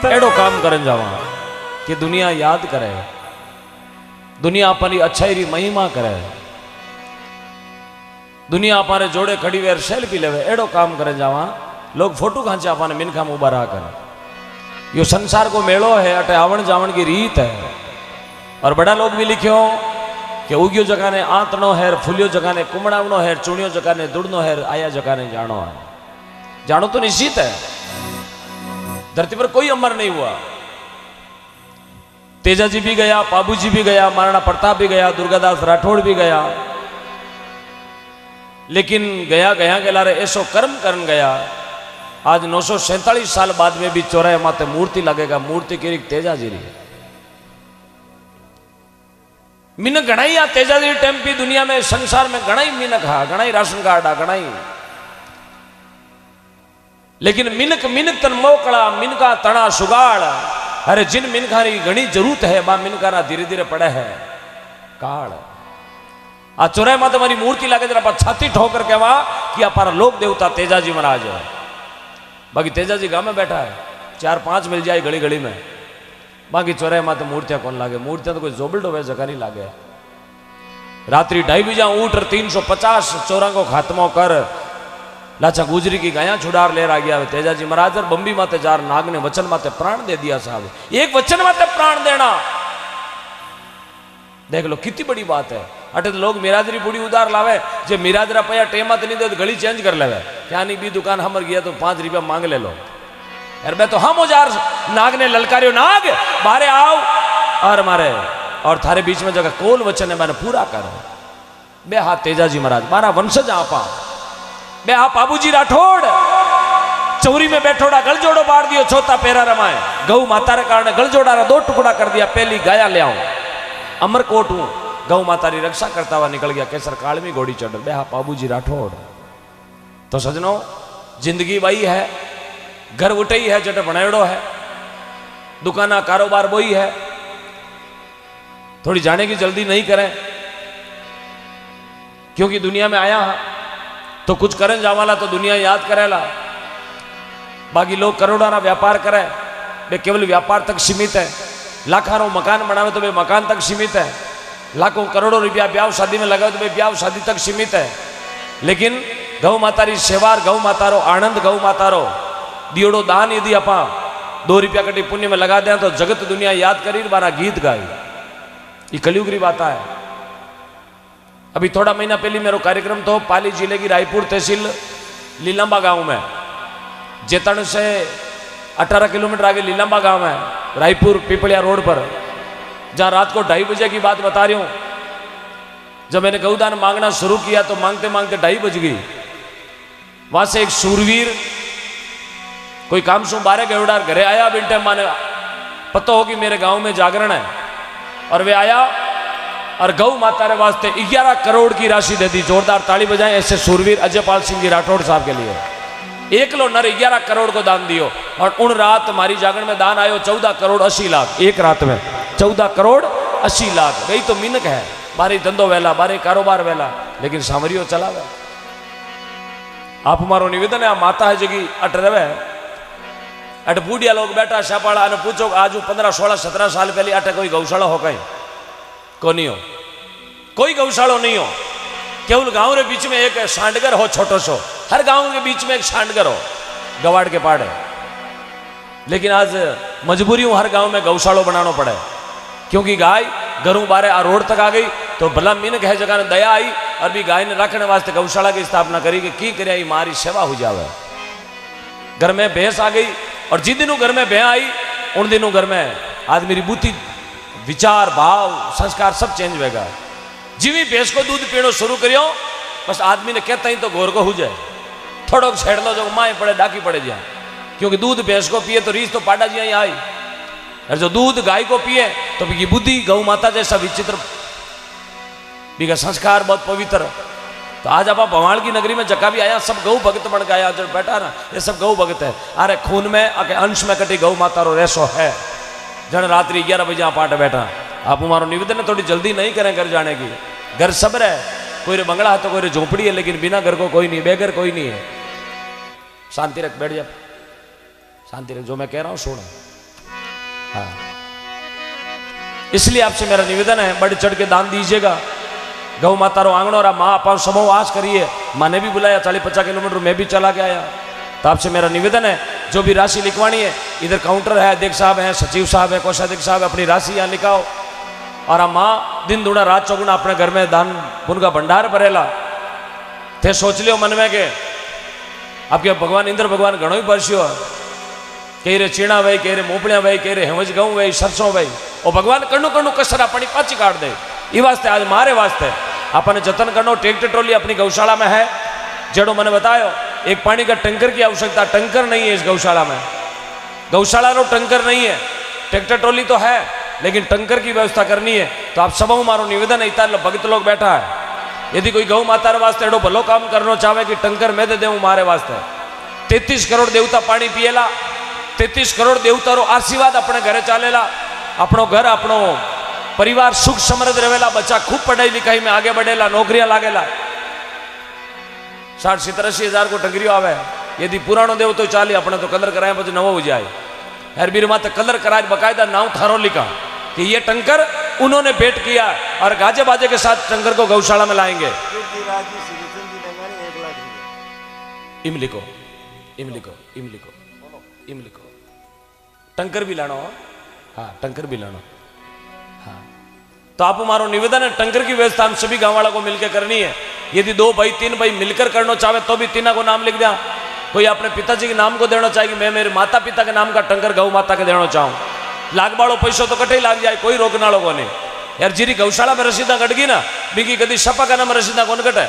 एड़ो काम करन जावा कि दुनिया याद करे, दुनिया अपनी अच्छाई री महिमा करे, दुनिया अपारे जोड़े खड़ी वेर सेल्फी लेवे, एड़ो काम करे जावा लोग फोटो खांचे अपाने मिनखा में उबा रहा करे। यो संसार को मेलो है, अटे आवण जावण की रीत है। और बड़ा लोग भी लिखियो कि उगियो जगह ने आंतनो है, फुलियो जगह ने कुमड़ावनो है, चुनियो जगह ने दुड़नो है, आया जगह ने जानो है। जानो तो निश्चित है, धरती पर कोई अमर नहीं हुआ। तेजाजी भी गया, बाबूजी भी गया, महाराणा प्रताप भी गया, दुर्गादास राठौड़ भी गया, लेकिन गया गया के लारे ऐसो कर्म करन गया। आज 947 साल बाद में भी चौराहे माते मूर्ति लगेगा, मूर्ति की तेजाजी रही मिनक घणाई आ तेजाजी टेम्पी दुनिया में संसार में घणाई मिनक हा, घणाई राशन कार्ड आ, घणाई, लेकिन मिनक मिनक तन मोकड़ा मिनका तना सुगाड़। अरे जिन मिनका री घणी जरूरत है बा मिनका ना धीरे धीरे पड़े है काल। आ चौराहे में तुम्हारी मूर्ति लागे जरा छाती ठोकर कहवा कि अपारा लोक देवता तेजाजी महाराज है। बाकी तेजाजी गांव में बैठा है, 4-5 मिल जाए घड़ी घड़ी में। बाकी चौराहे में तो मूर्तियां कौन लागे, मूर्तियां तो कोई जोबल डोबे जगह नहीं लागे। रात्रि 2:30 बजे उठ 350 चौरा को खात्मो कर लाचा गुजरी की गाया छुड़ार ले आ गया तेजाजी महाराज। और बंबी माते जार नाग ने वचन माते प्राण दे दिया साहब, एक वचन माते प्राण देना, देख लो कितनी बड़ी बात है। अटे तो लोग मिराजरी पूरी उधार लावे, जे मिराजरा पैया टेमत नहीं दे तो गली चेंज कर लेवे, क्या नहीं भी दुकान हमर गया तो 5 रुपया मांग ले लो। यार मैं तो हम जार नाग ने ललकारियो, नाग बाहर आओ और मारे, और थारे बीच में जगह कोल वचन है मैंने पूरा कर। बे हाथ तेजाजी महाराज मारा वंशज आपा, बे आप बाबूजी राठौड़ चौरी में बैठोड़ा गलजोड़ो बाढ़ दियो, छोता पेरा रमाए, गौ माता रे कारण गलजोड़ा रा 2 टुकड़ा कर दिया, पहली गाया ले आओ, अमरकोट हूं, गौ माता री रक्षा करता हुआ निकल गया, केसर काल में घोड़ी चढ़। बे आप बाबूजी राठौड़। तो सजनों जिंदगी वही है, घर उठई है जट बनाएड़ो है, दुकाना कारोबार वही है। थोड़ी जाने की जल्दी नहीं करें, क्योंकि दुनिया में आया तो कुछ करें जावाला तो दुनिया याद करेला। बाकी लोग करोड़ों व्यापार करे, वे केवल व्यापार तक सीमित है। लाखों मकान बनावे तो वे मकान तक सीमित है, लाखों करोड़ों रुपया ब्याह शादी में लगावे तो वे ब्याह शादी तक सीमित है। लेकिन गौ माता री सेवा, गौ माता रो आनंद, गौ माता रो दियोड़ो दान यदि आप 2 रुपया कटी पुण्य में लगा दें तो जगत दुनिया याद करी बारा गीत गाई। ये कलयुग री बात है। अभी थोड़ा महीना पहले मेरो कार्यक्रम तो पाली जिले की रायपुर तहसील लीलांबा गांव में, जेतन से 18 किलोमीटर आगे लीलांबा गांव है, रायपुर पिपलिया रोड पर, जहां रात को 2:30 बजे की बात बता रही हूं। जब मैंने गौदान मांगना शुरू किया तो मांगते मांगते 2:30 बज गई। वहां से एक सूरवीर कोई काम सु 12 गेवड़ार घरे आया। बिन टाइम माने पता हो कि मेरे गांव में जागरण है, और वे आया और गौ माता रे वास्ते 11 करोड़ की राशि दे दी। जोरदार ताली बजाएं ऐसे सूरवीर अजयपाल सिंह जी राठौड़ साहब के लिए। एकलो नर 11 करोड़ को दान दियो, और उन रात हमारी जागरण में दान आयो 14 करोड़ 80 लाख। एक रात में 14 करोड़ 80 लाख। गई तो मिनक है, बारे धंधो वेला, बारे कारोबार वेला, लेकिन सामरियो चलावे। आप मारो निवेदन है, माता है जगी अट रवे, अट बूढ़िया लोग बैठा शापाड़ा ने पूछो आज 15, 16, 17 साल पहले अट कोई गौशाला हो कहीं को नहीं हो, कोई गौशाला नहीं हो। केवल गांव के बीच में एक सांडगर हो, छोटो सो, हर गांव के बीच में एक सांडगर हो, गवाड़ के पाड़े। लेकिन आज मजबूरी हूं हर गांव में गौशाला बनाना पड़े, क्योंकि गाय घरों बारे आ रोड तक आ गई तो भला मिनक है जगह ने दया आई और भी गाय ने रखने वास्ते गौशाला की स्थापना करी कि करे मारी सेवा हो जावे। घर में भैंस आ गई, और जिन दिनों घर में भैंस आई उन दिनों घर में आदमी री बुद्धि, विचार, भाव, संस्कार सब चेंज होगा। जिवी भैंस को दूध पीनो शुरू करियो बस आदमी ने कहता ही तो घोर को हो जाए, थोड़ो छेड़ लो जो माए पड़े डाकी पड़े जाए। क्योंकि दूध भैंस को पिए तो रीस तो पाडा जी आई, और जो दूध गाय को पिए तो ये बुद्धि गौ माता जैसा विचित्र, बिका संस्कार बहुत पवित्र। तो आज आप भवाल की नगरी में जका भी आया सब गौ भगत बन गया, जो बैठा ना ये सब गौ भगत है। अरे खून में अके अंश में कटी गौ माता रो रेसो है। जन रात्रि 11 बजे आप पाठ बैठा। आप हमारो निवेदन है थोड़ी जल्दी नहीं करें घर जाने की। घर सब है, कोई रे बंगला है तो कोई रे झोपड़ी है, लेकिन बिना घर को कोई नहीं, बेघर कोई नहीं है। शांति रख, बैठ जा, शांति रख, जो मैं कह रहा हूँ सुन। हाँ, इसलिए आपसे मेरा निवेदन है, बढ़ चढ़ के दान दीजिएगा। गौ माता रो आंगणो रा माँ अपन समूह आस करिए। माँ ने भी बुलाया 40-50 किलोमीटर, मैं भी चला के आया। तो आपसे मेरा निवेदन है, जो भी राशि लिखवानी है, इधर काउंटर है, अध्यक्ष साहब हैं, सचिव साहब है, कोषाध्यक्ष साहब है, अपनी राशि यहाँ लिखाओ। और माँ दिन दूना रात चौगुना अपने घर में दान पुण्य का भंडार भरेला। थे सोच लियो मन में के आपके भगवान इंद्र भगवान घणो ही बरस्यो, कई रे चीणा वही, कई रे मोपड़िया वही, कई रे हेमज गऊ वही, सरसों वही, और भगवान कणु कणु कसर अपनी पाची काट दे। ये वास्ते आज मारे वास्ते अपने जतन करनो। ट्रैक्टर ट्रॉली अपनी गौशाला में है, जड़ो मैंने बतायो एक पानी का टंकर की आवश्यकता, टंकर नहीं है इस गौशाला में, गौशाला रो टंकर नहीं है, ट्रैक्टर ट्रॉली तो है लेकिन टंकर की व्यवस्था करनी है। तो आप सबों मारो निवेदन है, इतना भगत लोग बैठा है, यदि कोई गौ माता वास्ते एडो भलो काम करना चाहे कि टंकर मैं दे देऊं मारे वास्ते। 33 करोड़ देवता पानी पिएला, 33 करोड़ देवता रो आशीर्वाद अपने घरे चालेला, अपनो घर अपनो परिवार सुख समृद्ध रहेला, बच्चा खूब पढ़ाई लिखाई में आगे बढ़ेला, नौकरियां लागेला। 60-70-80 हजार को टंकरियो आवे, यदि पुरानो देव तो चाली, अपने तो कलर कराए પછી नवो हो जाए। हरबीर माता कलर कराए बकायदा नाव थारो लिखा कि ये टंकर उन्होंने भेंट किया और गाजे बाजे के साथ टंकर को गौशाला में लाएंगे। इम लिखो, इम लिखो, इम लिखो, इम लिखो, टंकर भी लानो। हाँ, टंकर भी लानो। हाँ, तो आप हमारो निवेदन है, टंकर की व्यवस्था हम सभी गांव वालों को मिलकर करनी है। यदि 2 भाई 3 भाई मिलकर करना चाहे तो भी तीनों को नाम लिख दिया। कोई अपने पिताजी के नाम को देना चाहिए, मैं मेरे माता पिता के नाम का टंकर गौ माता के देना चाहूँ। लागबाड़ो पैसों तो कटे लाग जाए, कोई रोकना लोगों ने। यार जीरी गौशाला में रसीदा कट गई ना, बिकी कभी सपा का नाम रसीदा कौन कटे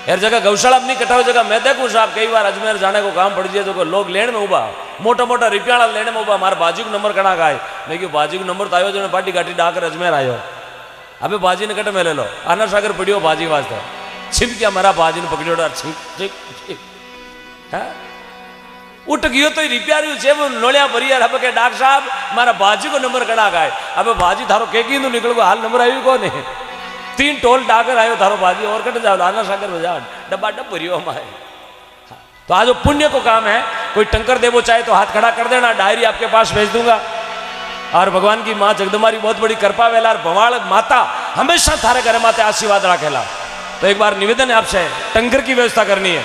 यार। जगह गौशाला में नहीं कटा हुई जगह मैं देखूँ साहब, कई बार अजमेर जाने को काम पड़ जाए तो लोग लेने में उबा, मोटा मोटा रिपियाला लेने में उबा, मारे बाजू को नंबर कड़ा गाय। मैं क्यों बाजू को नंबर तो आयो जो पार्टी गाटी डाकर अजमेर आयो, अबे बाजी ने कटे में ले लो, आना सागर पड़ियो बाजी वास्ते छिप क्या मरा बाजी ने पकड़ियो उठ गयो तो रिपेयर नोलिया भरिया अब के डॉक्टर साहब मारा बाजी को नंबर कड़ा गाय। अब बाजी थारो के निकल गो हाल नंबर आयो कौन है, 3 टोल डाकर आयो थारो बाजी और कट जाओ आना सागर बजा डब्बा डब भरियो हमारे। तो आज पुण्य को काम है, कोई टंकर देवो चाहे तो हाथ खड़ा कर देना, डायरी आपके पास भेज दूंगा। और भगवान की माँ जगदम्बारी बहुत बड़ी कृपा वेला, और भवाल माता हमेशा थारे घर माते आशीर्वाद राखेला। तो एक बार निवेदन है आपसे, टंकर की व्यवस्था करनी है।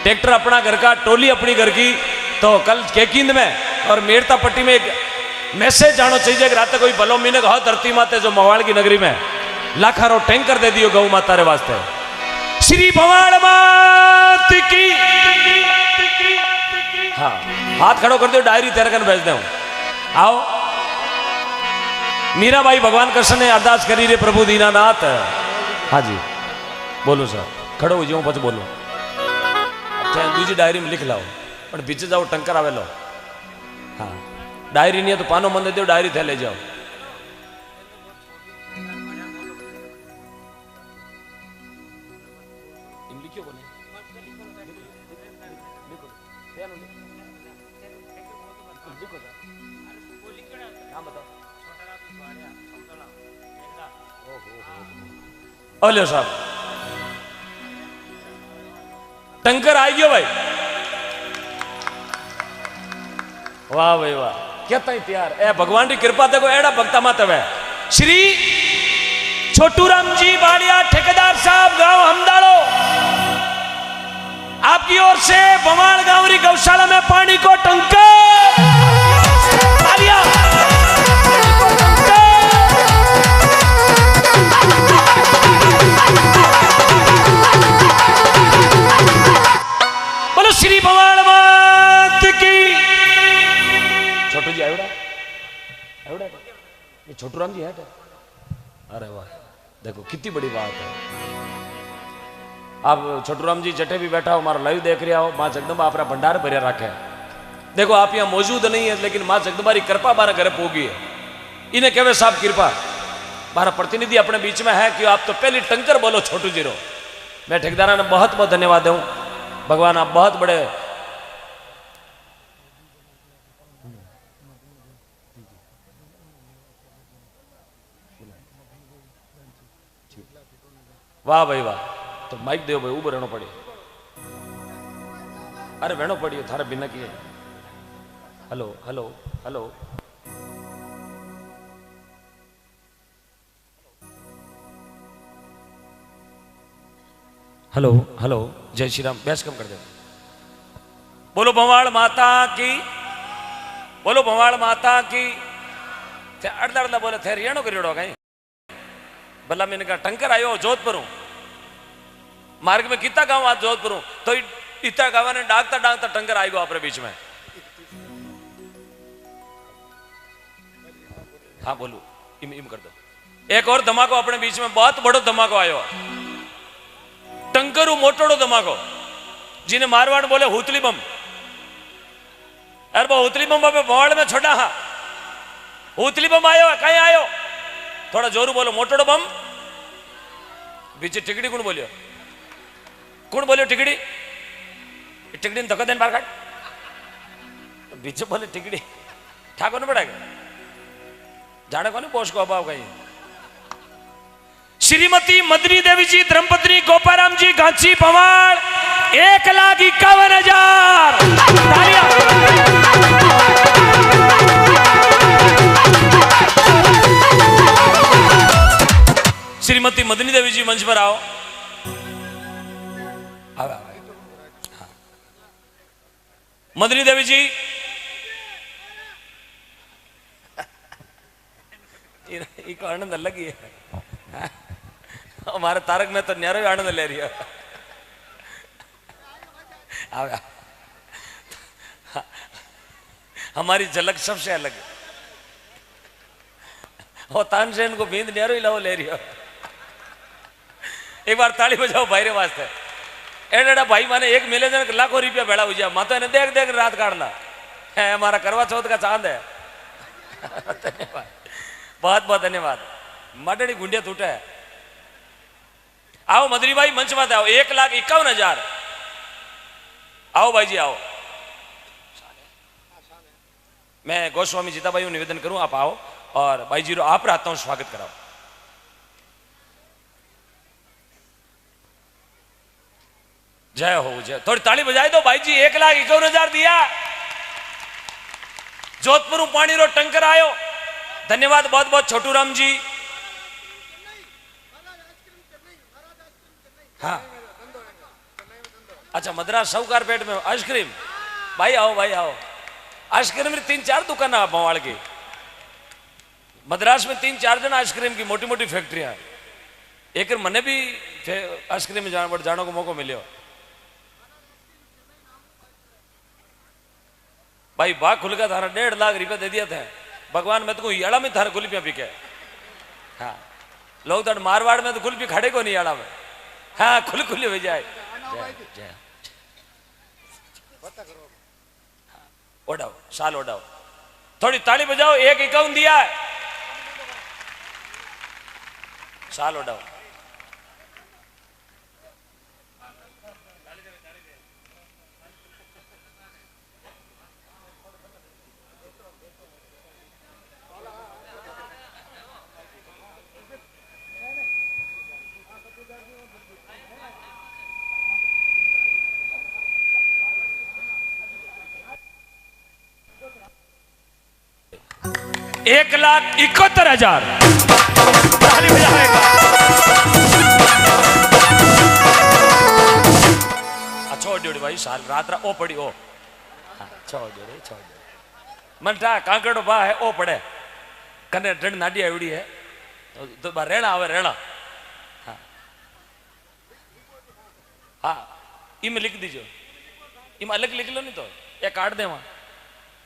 ट्रैक्टर अपना घर का, टोली अपनी घर की। तो कल केकिंद में और मेरता पट्टी में एक मैसेज जानो चाहिए कि रात कोई भलो मीनक हो धरती माते जो मवाड़ की नगरी में लाखारो टैंकर दे दियो गौ माता रे वास्ते। श्री भवाड़ मात की। हाँ, हाथ खड़ो कर दो, डायरी तेरे कन भेज दे। आओ मीरा भाई भगवान कृष्ण ने अरदास करी रे प्रभु दीनानाथ। हाँ जी बोलो सर, खड़ो हो जाओ, પછી बोलो। दूसरी डायरी में लिख लाओ, पर पीछे जाओ टंकर आवे लो। हाँ, डायरी नहीं है तो पानो मन दे दो, डायरी थे ले जाओ। ओले साहब टंकर आई गयो भाई, वाह भाई वाह, क्या तैयार ए भगवान की कृपा देखो एड़ा भक्ता माता है। श्री छोटूराम जी बाड़िया ठेकेदार साहब गांव हमदाड़ो, आपकी ओर से बवाड़ गांवरी गौशाला में पानी को टंकर बोलो श्री भवाड़ मात की। छोटू जी आयोड़ा आयोड़ा ये छोटूराम जी है क्या? अरे वाह, देखो कितनी बड़ी बात है। आप छोटूराम जी जटे भी बैठा हो, हमारा लाइव देख रहा हो, माँ जगदम्बा अपना भंडार भरिया रखे। देखो आप यहाँ मौजूद नहीं है, लेकिन माँ जगदम्बा की कृपा हमारे घर पोगी है। इन्हें कहवे साहब कृपा, हमारा प्रतिनिधि अपने बीच में है कि आप तो पहले टंकर बोलो छोटू जी रो। मैं ठेकेदारा ने बहुत बहुत धन्यवाद दूं, भगवान आप बहुत बड़े। वाह भाई वाह, तो माइक दो भाई, ऊबर रहना पड़ी। अरे बहनों पड़ी थारे बिना किए। Hello hello hello hello hello जय श्री राम बेस कम कर दे बोलो भवाड़ माता की बोलो भवाड़ माता की अर्धा अर्धा बोले थे रियाणो करियोड़ो कहीं भला मैंने कहा टंकर आयो जोधपुर मार्ग में कितना गांव आज जोधपुर तो इतना गाँव ने डाकता डाकता टंकर आई गो अपने बीच में हाँ बोलो इम इम कर दो एक और धमाको अपने बीच में बहुत बड़ो धमाको आयो टंकरू मोटोड़ो धमाको जिन्हें मारवाड़ बोले हुतली बम अरे वो हुतली बम पे भवाड़ में छोड़ा हा हुतली बम आयो कहीं आयो थोड़ा जोरू बोलो मोटोड़ो बम बीच टिकड़ी कौन बोलियो टिकड़ी टिकड़ी धक्का देन बाहर काट बीच बोले टिकड़ी ठाको न पड़ेगा जाने को नहीं पोष को अभाव कहीं श्रीमती मदनी देवी जी धर्मपत्नी गोपाराम जी गांची पवाड़ 1,51,000 तालियां श्रीमती मदनी देवी जी मंच पर आओ मदनी देवी जी इको आनंद अलग ही है हमारे तारक में तो न्यारो आनंद ले रही है हमारी झलक सबसे अलग है और तानसेन को बींद न्यारो ही लाओ ले रही हो एक बार ताली बजाओ भाई रे वास्ते एडा भाई माने एक मिले जन लाखों रुपया भेड़ा हो जाए माता ने देख देख रात काट ला है हमारा करवा चौथ का चांद है धन्यवाद बहुत बहुत धन्यवाद मडड़ी गुंडिया टूटा है आओ मदरी भाई मंच में आओ 1,51,000 आओ भाई जी आओ मैं गोस्वामी जीता भाई निवेदन करूं आप आओ और भाई जी आप रहता हूं स्वागत कराओ जय हो जय थोड़ी ताली बजाई दो भाई जी 1,51,000 दिया जोधपुर पानी रो टंकर आयो धन्यवाद बहुत बहुत छोटू राम जी हाँ अच्छा मद्रास साहूकार पेट में आइसक्रीम भाई आओ आइसक्रीम में 3-4 दुकान है भवाड़ की मद्रास में 3-4 जन आइसक्रीम की मोटी मोटी फैक्ट्रियां एक मने भी आइसक्रीम में जाने को मौका मिले भाई बाग खुल का थारा 1.5 लाख रुपया दे दिया था भगवान मैं तो याड़ा में थारा गुल्फियां पी के हाँ लोग तो मारवाड़ में तो गुल्फी खड़े को नहीं याड़ा में हाँ खुल खुले हो जाए ओढ़ाओ साल ओढ़ाओ थोड़ी ताली बजाओ 1,51 दिया है साल ओढ़ाओ एक 1,71,000 छोड़ दो भाई साल रात ओ पड़ी ओ छोड़ दो मन था कांकड़ो बा है ओ पड़े कने डंड नाडी आवड़ी है तो बा रेणा आवे रेणा हाँ इम लिख दीजो इम अलग लिख लो नहीं तो ये काट दे वहां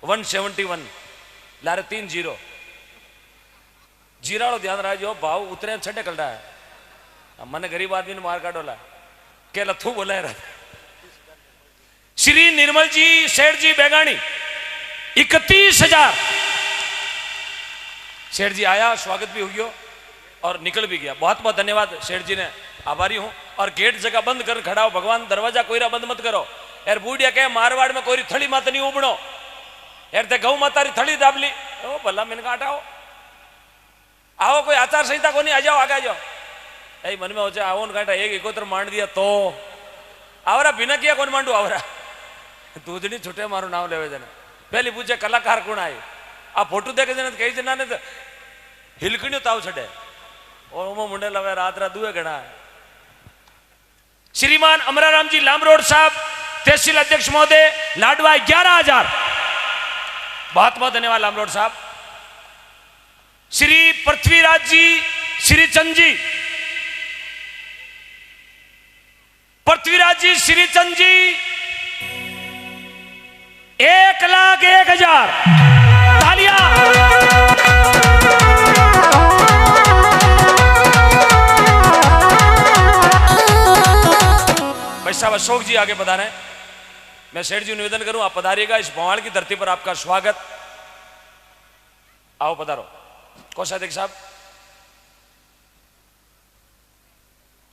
171 लारे 3 0 जीराड़ो ध्यान रखो भाव उतरे छठे कल रहा है मैंने गरीब आदमी ने मार काटोला के लथू बोला रहा श्री निर्मल जी सेठ जी बेगानी 31,000 सेठ जी आया स्वागत भी हो गया और निकल भी गया बहुत बहुत धन्यवाद सेठ जी ने आभारी हूं और गेट जगह बंद कर खड़ा हो भगवान दरवाजा कोईरा बंद मत करो यार बूढ़िया कहे मारवाड़ में कोई थड़ी मात नहीं उबड़ो यार ते गौ माता री थड़ी दाबली ओ भला मैंने काटाओ आओ कोई आचार संहिता को नहीं आ जाओ आगे आ जाओ यही मन में हो जाए आओ काटा 1,71 मांड दिया तो आवरा बिना किया कौन मांडू आवरा दूधनी छुटे मारू नाम लेवे जने पहली पूछे कलाकार कौन आए आ फोटो देखे जने कई जना ने तो हिलकणियों ताव छड़े और मुंडे लवे रात दुए घना श्रीमान अमराराम जी लामरोड साहब तहसील अध्यक्ष महोदय लाडवा 11,000। बहुत बहुत धन्यवाद लामरोड साहब। श्री पृथ्वीराज जी श्रीचंद जी, पृथ्वीराज जी श्रीचंद जी 1,01,000 तालियां। भाई साहब अशोक जी आगे बता रहे हैं। मैं सेठ जी निवेदन करूं आप पधारिएगा, इस भवाड़ की धरती पर आपका स्वागत। आओ पधारो। कोषाध्यक्ष साहब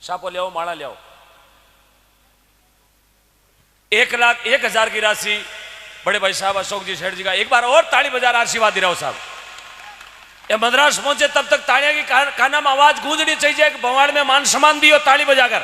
सापो ले आओ, माला ले आओ। 1,01,000 की राशि बड़े भाई साहब अशोक जी सेठ जी का। एक बार और ताली बजा आशीर्वाद दे रहा हूं साहब। ये मद्रास पहुंचे तब तक तालियां की काना में आवाज गूंजनी चाहिए। भवाड़ में मान सम्मान दियो ताली बजाकर।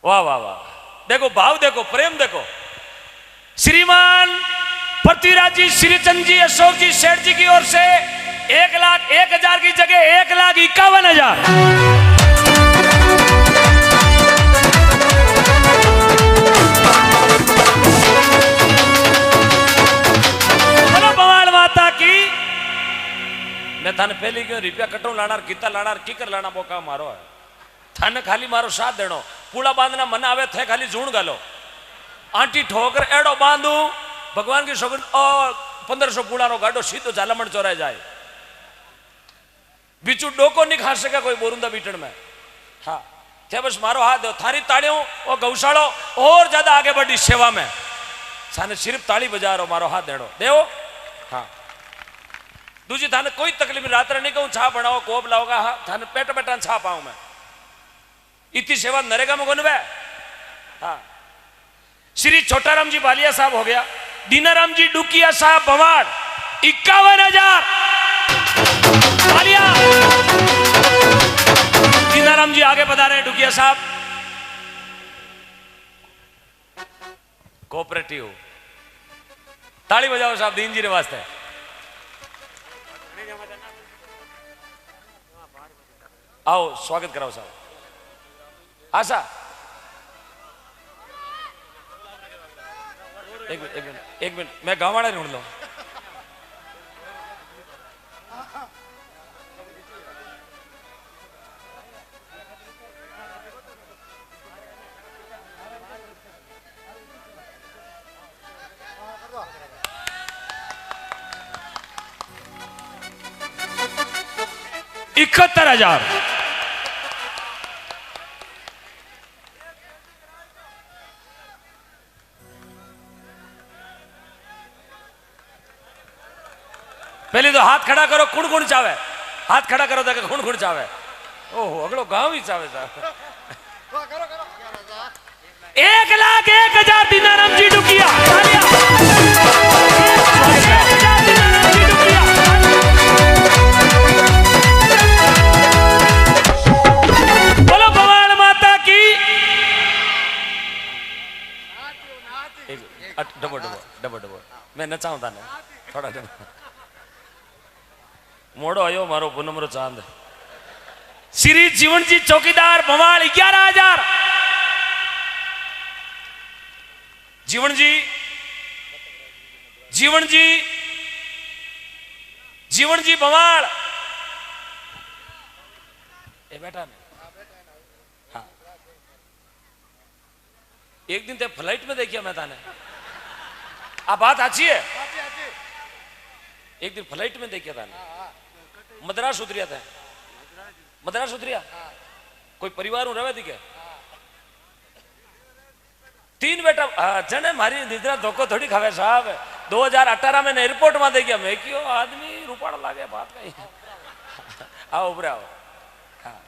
वाह वाह वाह, देखो भाव देखो, प्रेम देखो। श्रीमान पृथ्वीराज जी श्रीचंद जी अशोक जी सेठ जी की ओर से 1,01,000 की जगह 1,51,000। बोलो भवाड़ माता की। मैं थाने पहले क्यों रुपया कटो लाना किता लाना किकर लाना मौका मारो है। थाने खाली मारो साथ देनो। पूड़ा बांधना मन आवे थे खाली जूण गालो। आंटी ठोकर एड़ो बांधू भगवान की सौगंध और 1500 पूड़ा रो गाडो सीधो झालामण चौराहे जाए। बिचू डोको नहीं खा सके कोई बोरुंदा बीटन में। हाँ क्या बस मारो हाथ दो। थारी ताड़ियों और गौशालो और ज्यादा आगे बढ़ी सेवा में। साने सिर्फ ताली बजा रो मारो हाथ देड़ो देवो। हाँ दूजी थाने कोई तकलीफ रात नहीं कहूँ छा बनाओ कोप लाओगा। हाँ थाने पेट पेटा छा पाऊं मैं। इतनी सेवा नरेगा में गुनवे। हाँ श्री छोटाराम जी बालिया साहब हो गया। दीनाराम जी डुकिया साहब भवाड़ 51,000 बालिया। दीनाराम जी आगे बता रहे हैं। डुकिया साहब कोऑपरेटिव ताली बजाओ साहब दीन जी ने वास्ते। आओ स्वागत कराओ साहब। आशा एक मिनट मैं गाँवाड़ा ढूंढ लो। इकहत्तर 71,000 पहले तो हाथ खड़ा करो। कुण कुण चावे हाथ खड़ा करो तो कुण कुण चावे। ओहो अगलो गांव ही चावे साहब। 1,01,000 दीनाराम जी डुकिया। बोलो भवाड़ माता की। डबो डबो डबो डबो मैं नचाऊं था थोड़ा डबो। मोड़ो आयो मारो पूनम रो चांद। श्री जीवन जी चौकीदार भवाड़ 11,000। जीवन जी जीवन जी जीवन जी भवाड़ ए बेटा ने। हाँ एक दिन ते फ्लाइट में देखिया मैं ताने। आ बात अच्छी है। एक दिन फ्लाइट में देखिया ताने। मद्रास उतरिया था। मद्रास उतरिया कोई परिवार हूं रवे थी क्या। 3 बेटा जने मारी निद्रा धोखो थोड़ी खावे साहब। 2018 में एयरपोर्ट में देखिया मैं क्यों आदमी रूपाड़ा लागे बात कहीं। आओ उभरे आओ। हाँ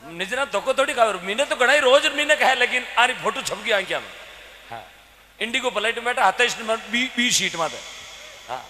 निजना धोखो थोड़ी खावे मीने तो घना ही रोज मीने कहे लेकिन आरी फोटो छपकी आंखिया में हाँ इंडिगो फ्लाइट में बैठा हाथे बी सीट में हाँ